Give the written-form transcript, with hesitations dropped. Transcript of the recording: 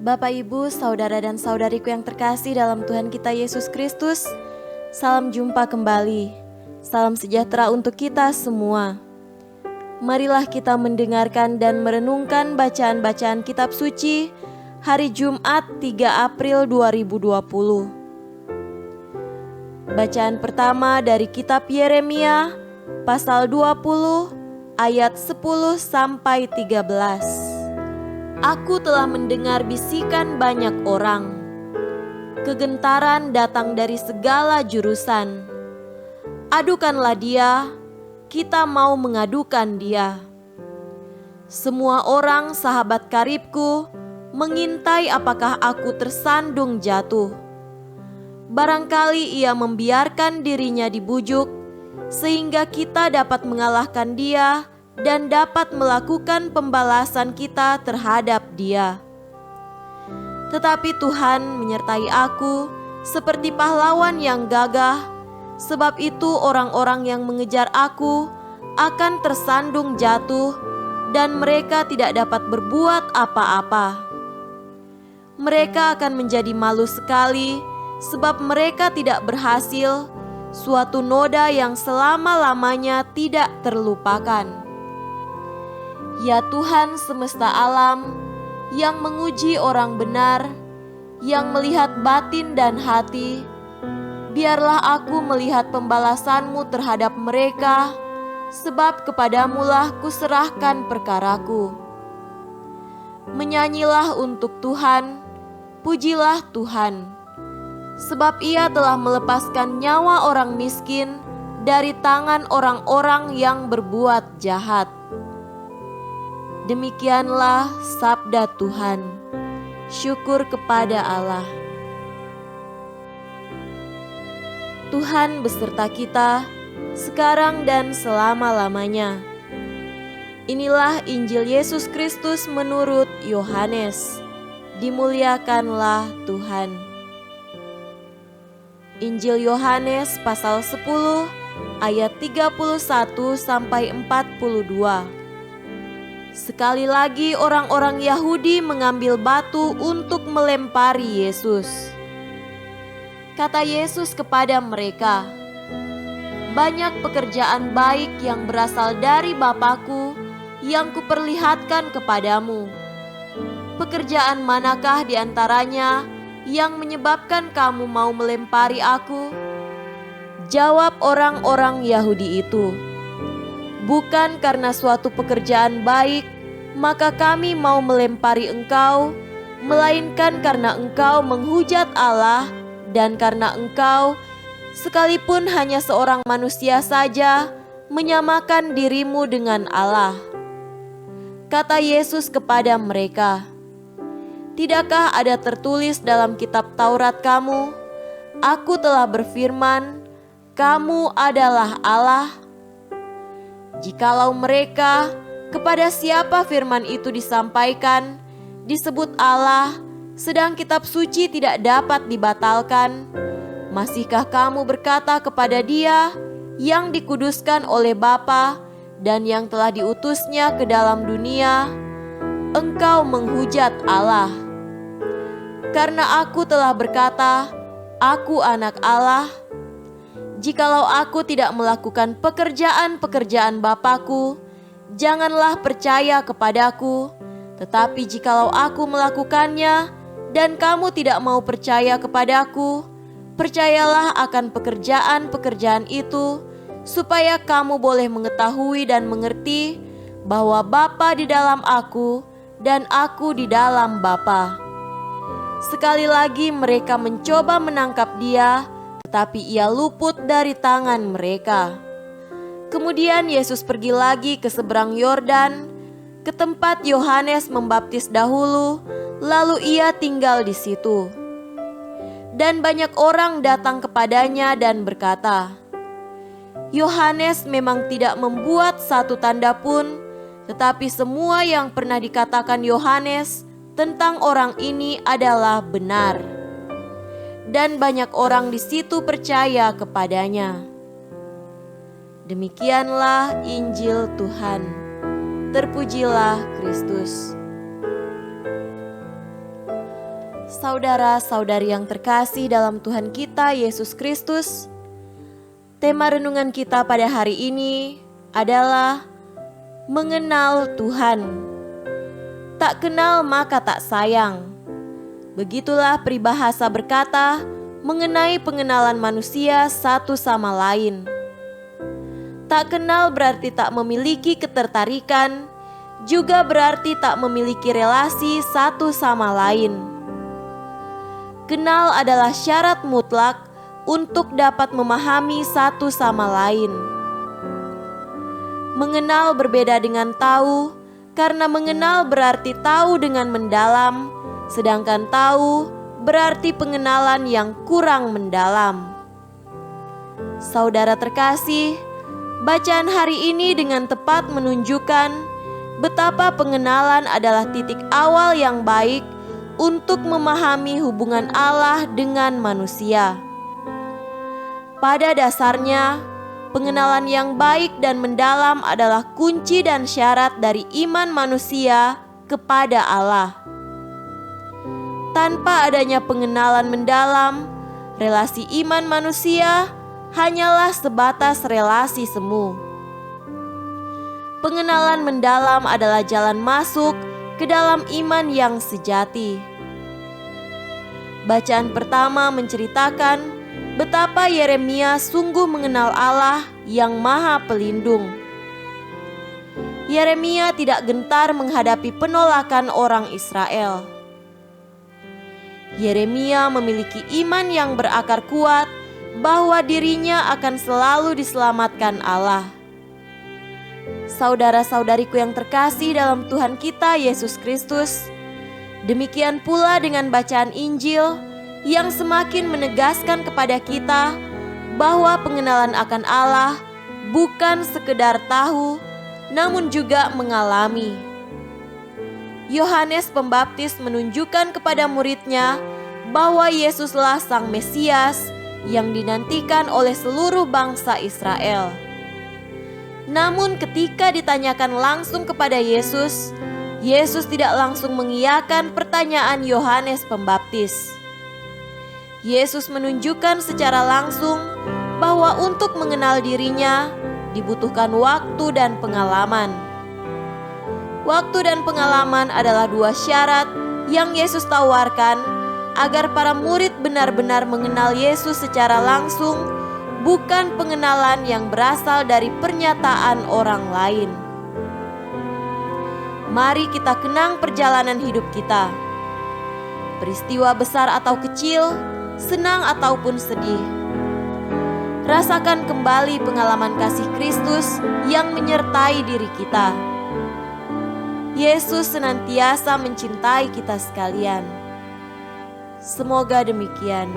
Bapak, Ibu, saudara dan saudariku yang terkasih dalam Tuhan kita Yesus Kristus, salam jumpa kembali. Salam sejahtera untuk kita semua. Marilah kita mendengarkan dan merenungkan bacaan-bacaan kitab suci hari Jumat 3 April 2020. Bacaan pertama dari kitab Yeremia pasal 20 ayat 10 sampai 13. Aku telah mendengar bisikan banyak orang. Kegentaran datang dari segala jurusan. Adukanlah dia, kita mau mengadukan dia. Semua orang sahabat karibku mengintai apakah aku tersandung jatuh. Barangkali ia membiarkan dirinya dibujuk, sehingga kita dapat mengalahkan dia dan dapat melakukan pembalasan kita terhadap dia. Tetapi Tuhan menyertai aku seperti pahlawan yang gagah, sebab itu orang-orang yang mengejar aku akan tersandung jatuh dan mereka tidak dapat berbuat apa-apa. Mereka akan menjadi malu sekali sebab mereka tidak berhasil, suatu noda yang selama-lamanya tidak terlupakan. Ya Tuhan semesta alam, yang menguji orang benar, yang melihat batin dan hati, biarlah aku melihat pembalasan-Mu terhadap mereka, sebab kepadamu-lah kuserahkan perkaraku. Menyanyilah untuk Tuhan, pujilah Tuhan, sebab Ia telah melepaskan nyawa orang miskin dari tangan orang-orang yang berbuat jahat. Demikianlah sabda Tuhan. Syukur kepada Allah. Tuhan beserta kita sekarang dan selama-lamanya. Inilah Injil Yesus Kristus menurut Yohanes. Dimuliakanlah Tuhan. Injil Yohanes pasal 10 ayat 31 sampai 42. Sekali lagi orang-orang Yahudi mengambil batu untuk melempari Yesus. Kata Yesus kepada mereka, "Banyak pekerjaan baik yang berasal dari Bapa-Ku yang kuperlihatkan kepadamu. Pekerjaan manakah di antaranya yang menyebabkan kamu mau melempari Aku?" Jawab orang-orang Yahudi itu, "Bukan karena suatu pekerjaan baik, maka kami mau melempari engkau, melainkan karena engkau menghujat Allah dan karena engkau, sekalipun hanya seorang manusia saja, menyamakan dirimu dengan Allah." Kata Yesus kepada mereka, "Tidakkah ada tertulis dalam kitab Taurat kamu, Aku telah berfirman, kamu adalah Allah?" Jikalau mereka, kepada siapa firman itu disampaikan, disebut Allah, sedang kitab suci tidak dapat dibatalkan, masihkah kamu berkata kepada Dia yang dikuduskan oleh Bapa dan yang telah diutusnya ke dalam dunia, engkau menghujat Allah? Karena Aku telah berkata, Aku anak Allah. Jikalau Aku tidak melakukan pekerjaan-pekerjaan Bapa-Ku, janganlah percaya kepadaku. Tetapi jikalau Aku melakukannya dan kamu tidak mau percaya kepadaku, percayalah akan pekerjaan-pekerjaan itu, supaya kamu boleh mengetahui dan mengerti bahwa Bapa di dalam Aku dan Aku di dalam Bapa. Sekali lagi mereka mencoba menangkap Dia, tetapi Ia luput dari tangan mereka. Kemudian Yesus pergi lagi ke seberang Yordan, ke tempat Yohanes membaptis dahulu, lalu Ia tinggal di situ. Dan banyak orang datang kepadanya dan berkata, "Yohanes memang tidak membuat satu tanda pun, tetapi semua yang pernah dikatakan Yohanes tentang orang ini adalah benar." Dan banyak orang di situ percaya kepadanya. Demikianlah Injil Tuhan. Terpujilah Kristus. Saudara-saudari yang terkasih dalam Tuhan kita Yesus Kristus, tema renungan kita pada hari ini adalah mengenal Tuhan. Tak kenal maka tak sayang. Begitulah peribahasa berkata mengenai pengenalan manusia satu sama lain. Tak kenal berarti tak memiliki ketertarikan, juga berarti tak memiliki relasi satu sama lain. Kenal adalah syarat mutlak untuk dapat memahami satu sama lain. Mengenal berbeda dengan tahu, karena mengenal berarti tahu dengan mendalam, sedangkan tahu berarti pengenalan yang kurang mendalam. Saudara terkasih, bacaan hari ini dengan tepat menunjukkan betapa pengenalan adalah titik awal yang baik untuk memahami hubungan Allah dengan manusia. Pada dasarnya, pengenalan yang baik dan mendalam adalah kunci dan syarat dari iman manusia kepada Allah. Tanpa adanya pengenalan mendalam, relasi iman manusia hanyalah sebatas relasi semu. Pengenalan mendalam adalah jalan masuk ke dalam iman yang sejati. Bacaan pertama menceritakan betapa Yeremia sungguh mengenal Allah yang Maha Pelindung. Yeremia tidak gentar menghadapi penolakan orang Israel. Yeremia memiliki iman yang berakar kuat bahwa dirinya akan selalu diselamatkan Allah. Saudara-saudariku yang terkasih dalam Tuhan kita Yesus Kristus, demikian pula dengan bacaan Injil yang semakin menegaskan kepada kita bahwa pengenalan akan Allah bukan sekedar tahu, namun juga mengalami. Yohanes Pembaptis menunjukkan kepada muridnya bahwa Yesuslah Sang Mesias yang dinantikan oleh seluruh bangsa Israel. Namun ketika ditanyakan langsung kepada Yesus, Yesus tidak langsung mengiyakan pertanyaan Yohanes Pembaptis. Yesus menunjukkan secara langsung bahwa untuk mengenal dirinya dibutuhkan waktu dan pengalaman. Waktu dan pengalaman adalah dua syarat yang Yesus tawarkan agar para murid benar-benar mengenal Yesus secara langsung, bukan pengenalan yang berasal dari pernyataan orang lain. Mari kita kenang perjalanan hidup kita. Peristiwa besar atau kecil, senang ataupun sedih. Rasakan kembali pengalaman kasih Kristus yang menyertai diri kita. Yesus senantiasa mencintai kita sekalian. Semoga demikian.